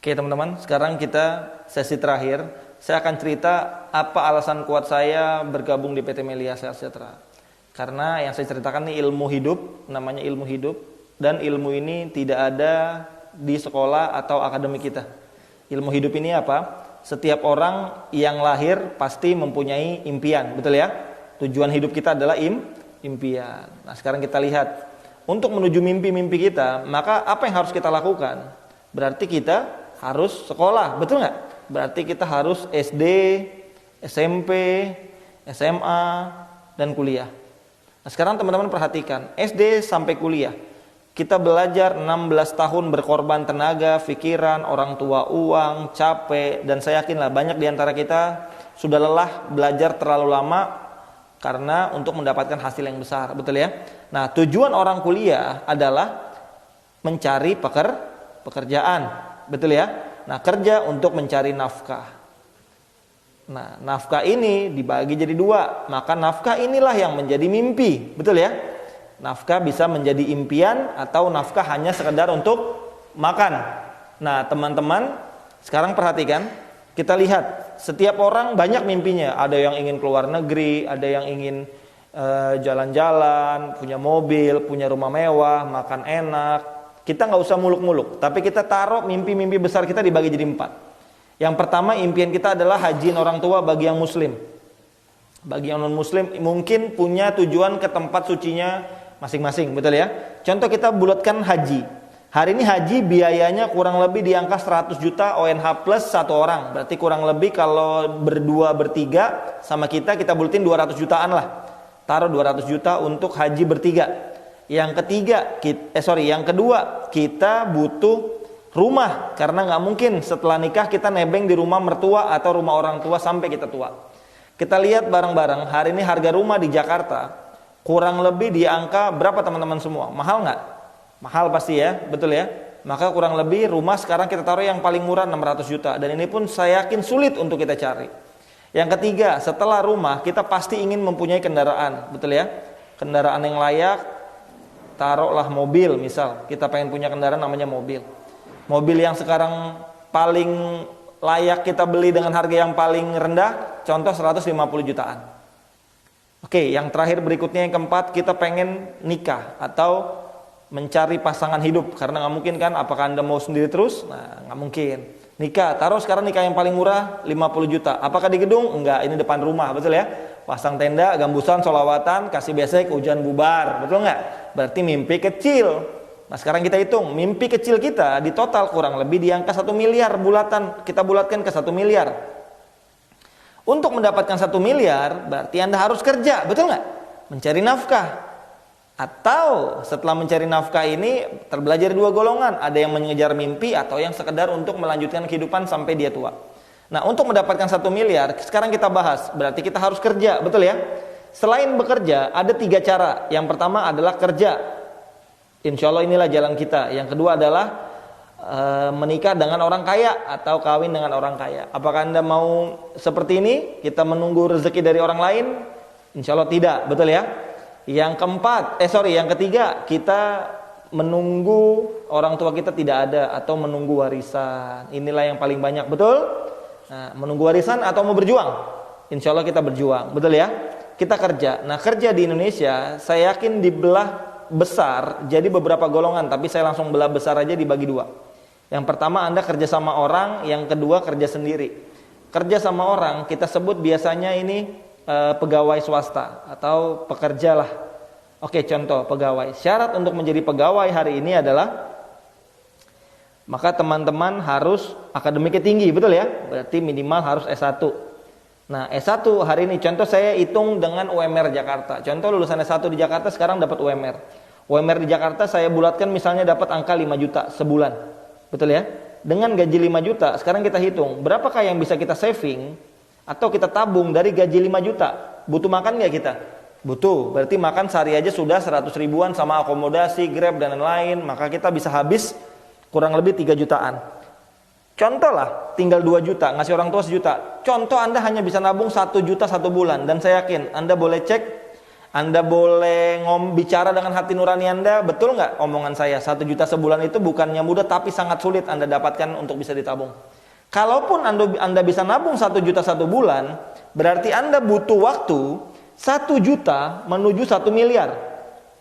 Oke teman-teman, sekarang kita sesi terakhir. Saya akan cerita apa alasan kuat saya bergabung di PT Melia Sehat Sejahtera. Karena yang saya ceritakan ini ilmu hidup, namanya ilmu hidup. Dan ilmu ini tidak ada di sekolah atau akademik kita. Ilmu hidup ini apa? Setiap orang yang lahir pasti mempunyai impian, betul ya? Tujuan hidup kita adalah impian. Nah sekarang kita lihat, untuk menuju mimpi-mimpi kita, maka apa yang harus kita lakukan? Berarti kita harus sekolah, betul nggak? Berarti kita harus SD, SMP, SMA, dan kuliah. Nah sekarang teman-teman perhatikan, SD sampai kuliah, kita belajar 16 tahun berkorban tenaga, pikiran, orang tua, uang, capek, dan saya yakinlah banyak di antara kita sudah lelah belajar terlalu lama karena untuk mendapatkan hasil yang besar, betul ya? Nah tujuan orang kuliah adalah mencari pekerjaan. Betul ya? Nah kerja untuk mencari nafkah. Nah nafkah ini dibagi jadi dua. Maka nafkah inilah yang menjadi mimpi. Betul ya? Nafkah bisa menjadi impian atau nafkah hanya sekedar untuk makan. Nah teman-teman sekarang perhatikan. Kita lihat setiap orang banyak mimpinya. Ada yang ingin keluar negeri, ada yang ingin jalan-jalan, punya mobil, punya rumah mewah, makan enak. Kita nggak usah muluk-muluk, tapi kita taruh mimpi-mimpi besar kita dibagi jadi 4. Yang pertama impian kita adalah hajiin orang tua bagi yang muslim. Bagi yang non muslim mungkin punya tujuan ke tempat sucinya masing-masing, betul ya? Contoh kita bulatkan haji. Hari ini haji biayanya kurang lebih di angka 100 juta ONH plus 1 orang. Berarti kurang lebih kalau berdua bertiga sama kita bulatin 200 jutaan lah. Taruh 200 juta untuk haji bertiga. Yang kedua kita butuh rumah karena nggak mungkin setelah nikah kita nebeng di rumah mertua atau rumah orang tua sampai kita tua. Kita lihat bareng-bareng hari ini harga rumah di Jakarta kurang lebih di angka berapa teman-teman semua? Mahal nggak? Mahal pasti ya, betul ya. Maka kurang lebih rumah sekarang kita taruh yang paling murah 600 juta dan ini pun saya yakin sulit untuk kita cari. Yang ketiga setelah rumah kita pasti ingin mempunyai kendaraan, betul ya? Kendaraan yang layak. Taruhlah mobil, misal kita pengen punya kendaraan namanya mobil. Mobil yang sekarang paling layak kita beli dengan harga yang paling rendah, contoh 150 jutaan. Oke, yang terakhir berikutnya yang keempat, kita pengen nikah atau mencari pasangan hidup. Karena nggak mungkin kan, apakah Anda mau sendiri terus? Nah, nggak mungkin. Nikah, taruh sekarang nikah yang paling murah 50 juta. Apakah di gedung? Enggak, ini depan rumah, betul ya? Pasang tenda, gambusan, sholawatan, kasih besek, hujan bubar, betul nggak? Berarti mimpi kecil. Nah sekarang kita hitung, mimpi kecil kita di total kurang lebih di angka 1 miliar bulatan. Kita bulatkan ke 1 miliar. Untuk mendapatkan 1 miliar, berarti Anda harus kerja, betul nggak? Mencari nafkah. Atau setelah mencari nafkah ini terbelajar 2 golongan. Ada yang mengejar mimpi atau yang sekedar untuk melanjutkan kehidupan sampai dia tua. Nah untuk mendapatkan 1 miliar sekarang kita bahas. Berarti kita harus kerja, betul ya? Selain bekerja ada 3 cara. Yang pertama adalah kerja. Insya Allah inilah jalan kita. Yang kedua adalah menikah dengan orang kaya atau kawin dengan orang kaya. Apakah Anda mau seperti ini? Kita menunggu rezeki dari orang lain? Insya Allah tidak, betul ya? Yang ketiga kita menunggu orang tua kita tidak ada atau menunggu warisan. Inilah yang paling banyak, betul? Nah, menunggu warisan atau mau berjuang? Insya Allah kita berjuang, betul ya? Kita kerja. Nah kerja di Indonesia saya yakin dibelah besar jadi beberapa golongan, tapi saya langsung belah besar aja dibagi 2. Yang pertama Anda kerja sama orang, yang kedua kerja sendiri. Kerja sama orang kita sebut biasanya ini pegawai swasta atau pekerja lah. Oke, contoh pegawai. Syarat untuk menjadi pegawai hari ini adalah maka teman-teman harus akademiknya tinggi, betul ya? Berarti minimal harus S1. Nah, S1 hari ini contoh saya hitung dengan UMR Jakarta. Contoh lulusan S1 di Jakarta sekarang dapat UMR. UMR di Jakarta saya bulatkan misalnya dapat angka 5 juta sebulan. Betul ya? Dengan gaji 5 juta, sekarang kita hitung berapakah yang bisa kita saving atau kita tabung dari gaji 5 juta. Butuh makan nggak kita? Butuh. Berarti makan sehari aja sudah 100 ribuan sama akomodasi, Grab dan lain-lain. Maka kita bisa habis kurang lebih 3 jutaan. Contoh lah, tinggal 2 juta, ngasih orang tua 1 juta. Contoh Anda hanya bisa nabung 1 juta 1 bulan. Dan saya yakin Anda boleh cek Anda boleh bicara dengan hati nurani Anda. Betul nggak omongan saya? 1 juta sebulan itu bukannya mudah, tapi sangat sulit Anda dapatkan untuk bisa ditabung. Kalaupun Anda bisa nabung 1 juta 1 bulan, berarti Anda butuh waktu 1 juta menuju 1 miliar.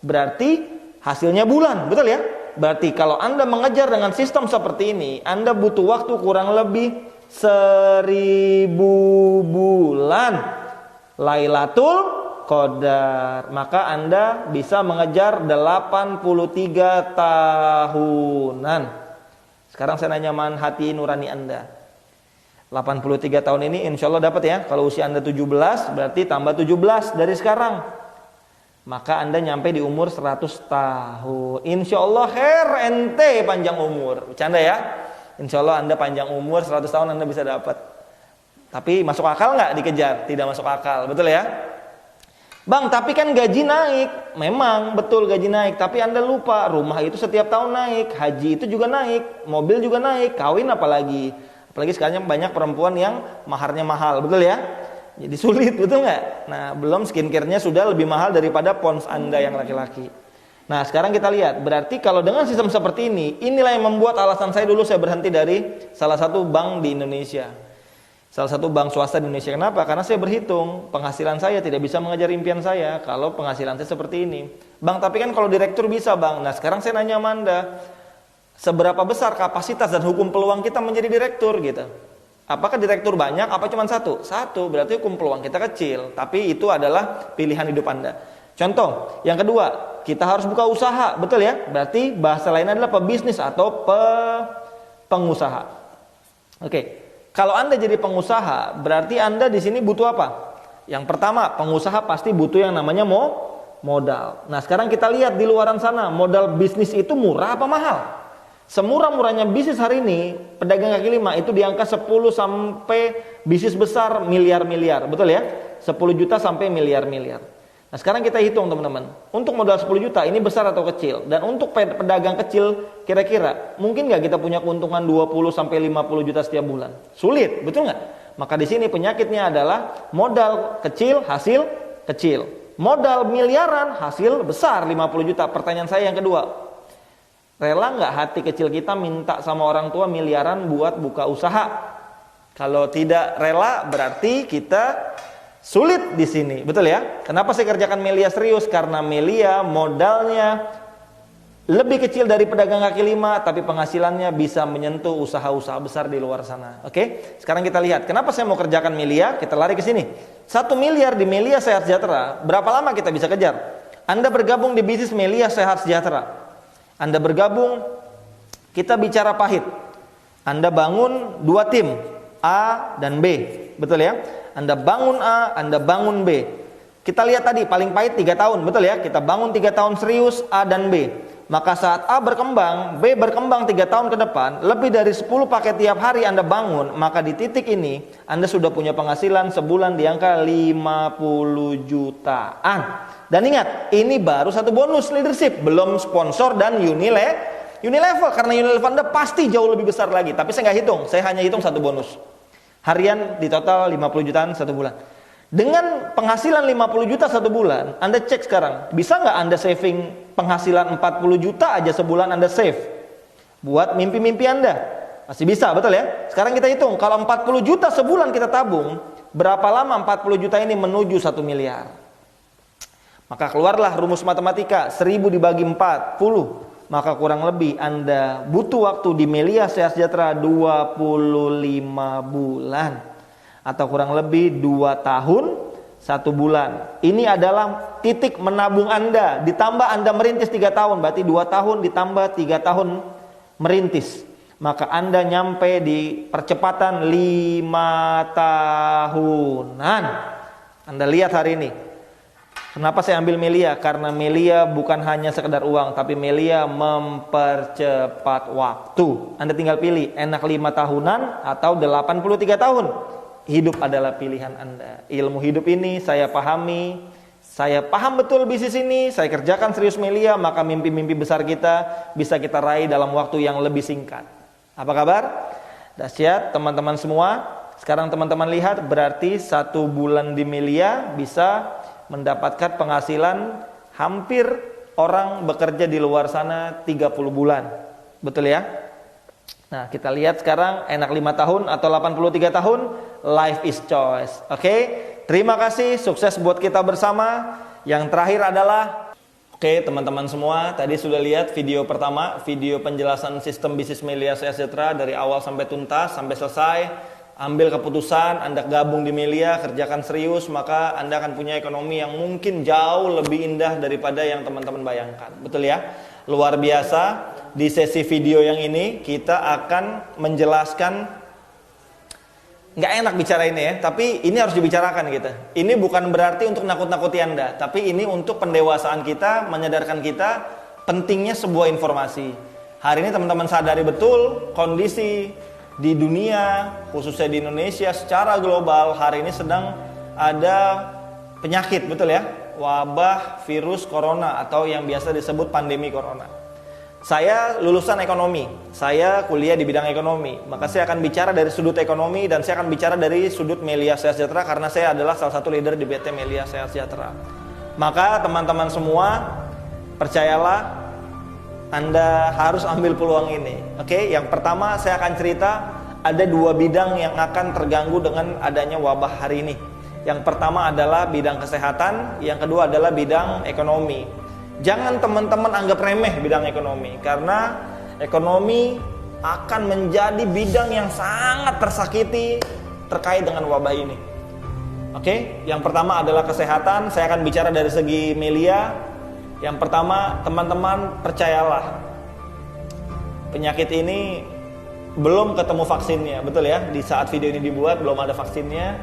Berarti hasilnya bulan, betul ya? Berarti kalau Anda mengejar dengan sistem seperti ini, Anda butuh waktu kurang lebih 1000 bulan Lailatul Qadar. Maka Anda bisa mengejar 83 tahunan. Sekarang saya nanya hati nurani Anda. 83 tahun ini insya Allah dapat ya. Kalau usia Anda 17 berarti tambah 17 dari sekarang. Maka Anda nyampe di umur 100 tahun. Insya Allah ente panjang umur. Bercanda ya. Insya Allah Anda panjang umur 100 tahun Anda bisa dapat. Tapi masuk akal nggak dikejar? Tidak masuk akal. Betul ya? Bang, tapi kan gaji naik. Memang betul gaji naik, tapi Anda lupa rumah itu setiap tahun naik, haji itu juga naik, mobil juga naik, kawin apalagi. Apalagi sekarang banyak perempuan yang maharnya mahal, betul ya? Jadi sulit, betul nggak? Nah, belum skincare-nya sudah lebih mahal daripada pons Anda yang laki-laki. Nah, sekarang kita lihat, berarti kalau dengan sistem seperti ini, inilah yang membuat alasan saya dulu saya berhenti dari salah satu bank di Indonesia. Salah satu bank swasta di Indonesia. Kenapa? Karena saya berhitung penghasilan saya tidak bisa mengejar impian saya kalau penghasilan saya seperti ini. Bang, tapi kan kalau direktur bisa, Bang. Nah, sekarang saya nanya sama Anda, seberapa besar kapasitas dan hukum peluang kita menjadi direktur gitu? Apakah direktur banyak? Apa cuma satu? Satu, berarti hukum peluang kita kecil. Tapi itu adalah pilihan hidup Anda. Contoh, yang kedua, kita harus buka usaha, betul ya? Berarti bahasa lain adalah pebisnis atau pengusaha. Oke. Kalau Anda jadi pengusaha, berarti Anda di sini butuh apa? Yang pertama, pengusaha pasti butuh yang namanya modal. Nah, sekarang kita lihat di luaran sana, modal bisnis itu murah apa mahal? Semurah-murahnya bisnis hari ini, pedagang kaki lima itu di angka 10 sampai bisnis besar miliar-miliar, betul ya? 10 juta sampai miliar-miliar. Nah, sekarang kita hitung teman-teman. Untuk modal 10 juta ini besar atau kecil? Dan untuk pedagang kecil kira-kira mungkin nggak kita punya keuntungan 20 sampai 50 juta setiap bulan? Sulit, betul nggak? Maka di sini penyakitnya adalah modal kecil, hasil kecil. Modal miliaran, hasil besar 50 juta. Pertanyaan saya yang kedua, rela nggak hati kecil kita minta sama orang tua miliaran buat buka usaha? Kalau tidak rela berarti kita sulit di sini, betul ya? Kenapa saya kerjakan Melia serius? Karena Melia modalnya lebih kecil dari pedagang kaki lima, tapi penghasilannya bisa menyentuh usaha-usaha besar di luar sana. Oke? Sekarang kita lihat, kenapa saya mau kerjakan Melia? Kita lari ke sini. 1 miliar di Melia Sehat Sejahtera, berapa lama kita bisa kejar? Anda bergabung di bisnis Melia Sehat Sejahtera. Anda bergabung, kita bicara pahit. Anda bangun 2 tim, A dan B, betul ya? Anda bangun A, Anda bangun B. Kita lihat tadi paling pahit 3 tahun, betul ya? Kita bangun 3 tahun serius A dan B. Maka saat A berkembang, B berkembang 3 tahun ke depan, lebih dari 10 paket tiap hari Anda bangun, maka di titik ini Anda sudah punya penghasilan sebulan di angka 50 jutaan. Dan ingat, ini baru satu bonus leadership, belum sponsor dan Unilevel. Karena Unilevel Anda pasti jauh lebih besar lagi. Tapi saya nggak hitung, saya hanya hitung satu bonus. Harian di total 50 jutaan satu bulan. Dengan penghasilan 50 juta satu bulan, Anda cek sekarang, bisa nggak Anda saving penghasilan 40 juta aja sebulan Anda save? Buat mimpi-mimpi Anda. Masih bisa, betul ya? Sekarang kita hitung, kalau 40 juta sebulan kita tabung, berapa lama 40 juta ini menuju 1 miliar? Maka keluarlah rumus matematika, 1000 dibagi 40. Maka kurang lebih Anda butuh waktu di Melia Sehat Sejahtera 25 bulan. Atau kurang lebih 2 tahun 1 bulan. Ini adalah titik menabung Anda. Ditambah Anda merintis 3 tahun. Berarti 2 tahun ditambah 3 tahun merintis. Maka Anda nyampe di percepatan 5 tahunan. Anda lihat hari ini. Kenapa saya ambil Melia? Karena Melia bukan hanya sekedar uang, tapi Melia mempercepat waktu. Anda tinggal pilih, enak 5 tahunan atau 83 tahun. Hidup adalah pilihan Anda. Ilmu hidup ini saya pahami, saya paham betul bisnis ini, saya kerjakan serius Melia, maka mimpi-mimpi besar kita bisa kita raih dalam waktu yang lebih singkat. Apa kabar? Dahsyat teman-teman semua. Sekarang teman-teman lihat, berarti 1 bulan di Melia bisa mendapatkan penghasilan hampir orang bekerja di luar sana 30 bulan. Betul ya? Nah, kita lihat sekarang enak 5 tahun atau 83 tahun, life is choice. Oke? Terima kasih, sukses buat kita bersama. Yang terakhir adalah, oke teman-teman semua, tadi sudah lihat video pertama, video penjelasan sistem bisnis Melia Sejahtera dari awal sampai tuntas, sampai selesai. Ambil keputusan, Anda gabung di Melia, kerjakan serius, maka Anda akan punya ekonomi yang mungkin jauh lebih indah daripada yang teman-teman bayangkan. Betul ya? Luar biasa. Di sesi video yang ini kita akan menjelaskan, nggak enak bicara ini ya, tapi ini harus dibicarakan gitu. Ini bukan berarti untuk nakut-nakuti Anda, tapi ini untuk pendewasaan kita, menyadarkan kita pentingnya sebuah informasi. Hari ini teman-teman sadari betul kondisi di dunia, khususnya di Indonesia secara global hari ini sedang ada penyakit, betul ya? Wabah virus corona atau yang biasa disebut pandemi corona. Saya lulusan ekonomi, saya kuliah di bidang ekonomi, maka saya akan bicara dari sudut ekonomi dan saya akan bicara dari sudut Melia Sejahtera karena saya adalah salah satu leader di PT Melia Sejahtera. Maka teman-teman semua, percayalah, Anda harus ambil peluang ini. Oke, yang pertama saya akan cerita ada 2 bidang yang akan terganggu dengan adanya wabah hari ini. Yang pertama adalah bidang kesehatan, yang kedua adalah bidang ekonomi. Jangan teman-teman anggap remeh bidang ekonomi, karena ekonomi akan menjadi bidang yang sangat tersakiti terkait dengan wabah ini. Oke, yang pertama adalah kesehatan. Saya akan bicara dari segi Melia. Yang pertama, teman-teman percayalah, penyakit ini belum ketemu vaksinnya, betul ya? Di saat video ini dibuat belum ada vaksinnya,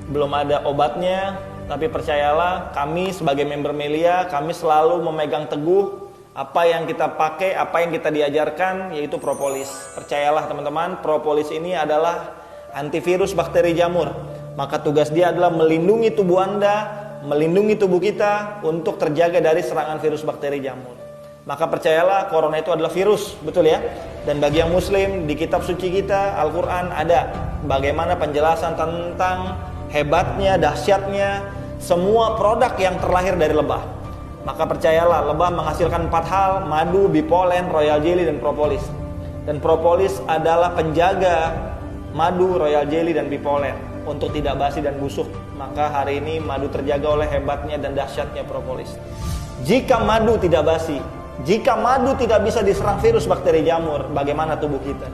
belum ada obatnya. Tapi percayalah, kami sebagai member Melia, kami selalu memegang teguh apa yang kita pakai, apa yang kita diajarkan, yaitu propolis. Percayalah teman-teman, propolis ini adalah antivirus bakteri jamur. Maka tugas dia adalah melindungi tubuh Anda, melindungi tubuh kita untuk terjaga dari serangan virus bakteri jamur. Maka percayalah, corona itu adalah virus, betul ya? Dan bagi yang muslim, di kitab suci kita, Al-Quran, ada bagaimana penjelasan tentang hebatnya, dahsyatnya semua produk yang terlahir dari lebah. Maka percayalah, lebah menghasilkan 4 hal: madu, bipolen, royal jelly, dan propolis. Dan propolis adalah penjaga madu, royal jelly, dan bipolen untuk tidak basi dan busuk. Maka hari ini madu terjaga oleh hebatnya dan dahsyatnya propolis. Jika madu tidak basi, jika madu tidak bisa diserang virus bakteri jamur, bagaimana tubuh kita?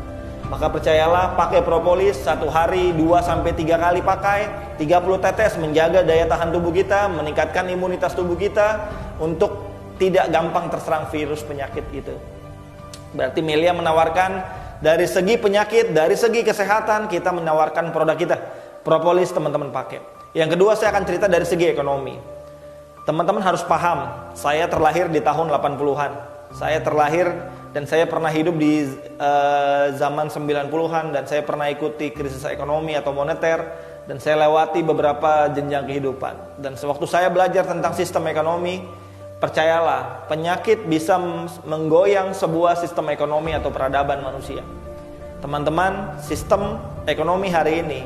Maka percayalah, pakai propolis 1 hari 2-3 kali pakai, 30 tetes, menjaga daya tahan tubuh kita, meningkatkan imunitas tubuh kita untuk tidak gampang terserang virus penyakit itu. Berarti Melia menawarkan dari segi penyakit, dari segi kesehatan, kita menawarkan produk kita. Propolis teman-teman pakai. Yang kedua, saya akan cerita dari segi ekonomi. Teman-teman harus paham, saya terlahir di tahun 80-an. Saya terlahir dan saya pernah hidup di zaman 90-an, dan saya pernah ikuti krisis ekonomi atau moneter, dan saya lewati beberapa jenjang kehidupan. Dan sewaktu saya belajar tentang sistem ekonomi, percayalah, penyakit bisa menggoyang sebuah sistem ekonomi atau peradaban manusia. Teman-teman, sistem ekonomi hari ini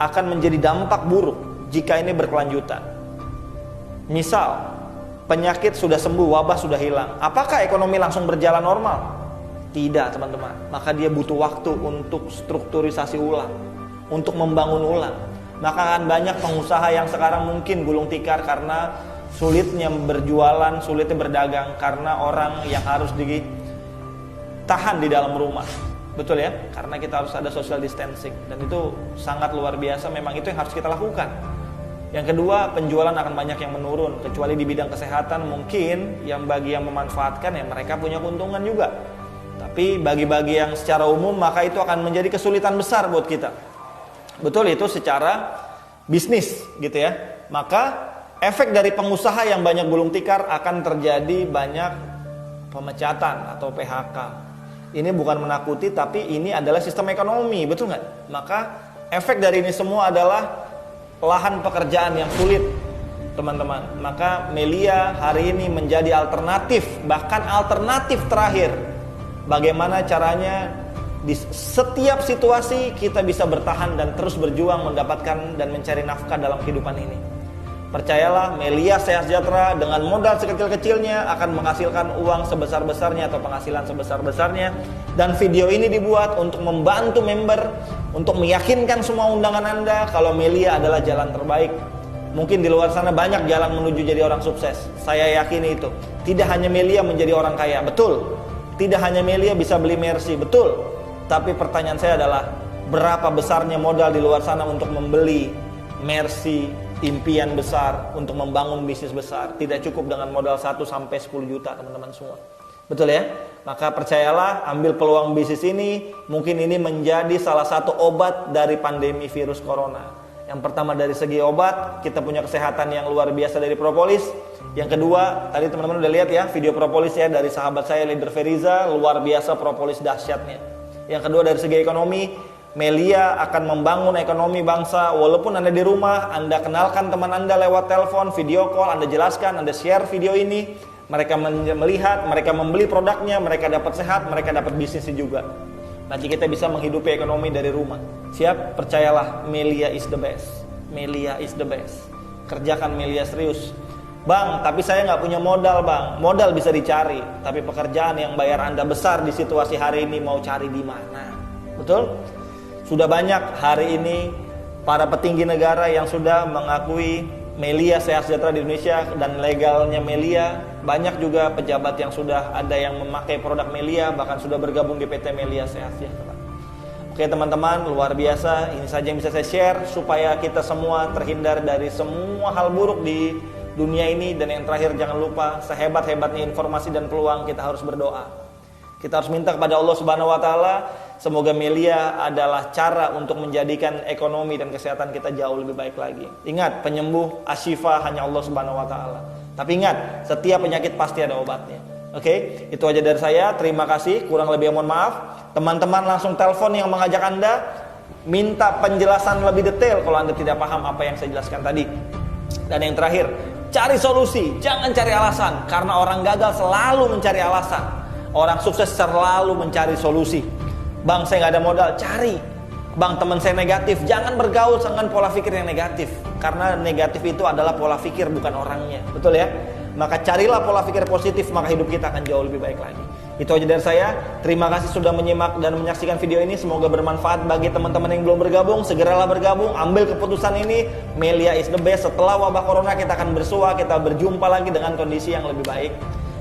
akan menjadi dampak buruk jika ini berkelanjutan. Misal, penyakit sudah sembuh, wabah sudah hilang. Apakah ekonomi langsung berjalan normal? Tidak, teman-teman. Maka dia butuh waktu untuk strukturisasi ulang, untuk membangun ulang. Maka akan banyak pengusaha yang sekarang mungkin gulung tikar karena sulitnya berjualan, sulitnya berdagang, karena orang yang harus ditahan di dalam rumah. Betul ya? Karena kita harus ada social distancing. Dan itu sangat luar biasa, memang itu yang harus kita lakukan. Yang kedua, penjualan akan banyak yang menurun, kecuali di bidang kesehatan mungkin yang bagi yang memanfaatkan ya mereka punya keuntungan juga. Tapi bagi-bagi yang secara umum, maka itu akan menjadi kesulitan besar buat kita. Betul, itu secara bisnis gitu ya. Maka efek dari pengusaha yang banyak gulung tikar akan terjadi banyak pemecatan atau PHK. Ini bukan menakuti, tapi ini adalah sistem ekonomi, betul nggak? Maka efek dari ini semua adalah lahan pekerjaan yang sulit, teman-teman. Maka Melia hari ini menjadi alternatif, bahkan alternatif terakhir. Bagaimana caranya di setiap situasi kita bisa bertahan dan terus berjuang mendapatkan dan mencari nafkah dalam kehidupan ini. Percayalah, Melia Sehat Sejahtera dengan modal sekecil-kecilnya akan menghasilkan uang sebesar-besarnya atau penghasilan sebesar-besarnya. Dan video ini dibuat untuk membantu member, untuk meyakinkan semua undangan Anda kalau Melia adalah jalan terbaik. Mungkin di luar sana banyak jalan menuju jadi orang sukses. Saya yakini itu. Tidak hanya Melia menjadi orang kaya, betul. Tidak hanya Melia bisa beli Mercy, betul. Tapi pertanyaan saya adalah, berapa besarnya modal di luar sana untuk membeli Mercy, impian besar, untuk membangun bisnis besar? Tidak cukup dengan modal 1 sampai 10 juta teman-teman semua. Betul ya? Maka percayalah, ambil peluang bisnis ini. Mungkin ini menjadi salah satu obat dari pandemi virus corona. Yang pertama dari segi obat, kita punya kesehatan yang luar biasa dari propolis. Yang kedua, tadi teman-teman udah lihat ya video propolis ya dari sahabat saya Leader Feriza, luar biasa propolis dahsyatnya. Yang kedua dari segi ekonomi, Melia akan membangun ekonomi bangsa. Walaupun Anda di rumah, Anda kenalkan teman Anda lewat telepon, video call, Anda jelaskan, Anda share video ini, mereka melihat, mereka membeli produknya, mereka dapat sehat, mereka dapat bisnisnya juga. Nanti kita bisa menghidupi ekonomi dari rumah. Siap? Percayalah, Melia is the best. Melia is the best. Kerjakan Melia serius. Bang, tapi saya nggak punya modal bang. Modal bisa dicari, tapi pekerjaan yang bayar Anda besar di situasi hari ini mau cari di mana? Betul? Sudah banyak hari ini para petinggi negara yang sudah mengakui Melia Sehat Sejahtera di Indonesia dan legalnya Melia. Banyak juga pejabat yang sudah ada yang memakai produk Melia, bahkan sudah bergabung di PT Melia Sehat Sejahtera. Oke teman-teman, luar biasa. Ini saja yang bisa saya share supaya kita semua terhindar dari semua hal buruk di dunia ini. Dan yang terakhir, jangan lupa, sehebat-hebatnya informasi dan peluang, kita harus berdoa. Kita harus minta kepada Allah Subhanahu wa taala, semoga Melia adalah cara untuk menjadikan ekonomi dan kesehatan kita jauh lebih baik lagi. Ingat, penyembuh asyifa hanya Allah Subhanahu wa taala. Tapi ingat, setiap penyakit pasti ada obatnya. Oke, itu aja dari saya. Terima kasih, kurang lebih mohon maaf. Teman-teman langsung telepon yang mengajak Anda, minta penjelasan lebih detail kalau Anda tidak paham apa yang saya jelaskan tadi. Dan yang terakhir, cari solusi, jangan cari alasan. Karena orang gagal selalu mencari alasan. Orang sukses selalu mencari solusi. Bang, saya nggak ada modal, cari. Bang, teman saya negatif, jangan bergaul dengan pola pikir yang negatif. Karena negatif itu adalah pola pikir, bukan orangnya. Betul ya? Maka carilah pola pikir positif, maka hidup kita akan jauh lebih baik lagi. Itu aja dari saya. Terima kasih sudah menyimak dan menyaksikan video ini. Semoga bermanfaat bagi teman-teman yang belum bergabung. Segeralah bergabung, ambil keputusan ini. Melia is the best. Setelah wabah corona kita akan bersua, kita berjumpa lagi dengan kondisi yang lebih baik.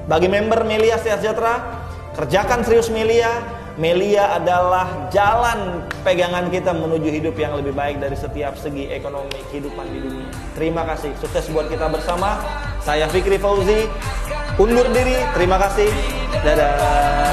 Bagi member Melia Sehat Sejahtera, kerjakan serius Melia. Melia adalah jalan pegangan kita menuju hidup yang lebih baik dari setiap segi ekonomi kehidupan di dunia. Terima kasih, sukses buat kita bersama. Saya Fikri Fauzi, undur diri, terima kasih, dadah.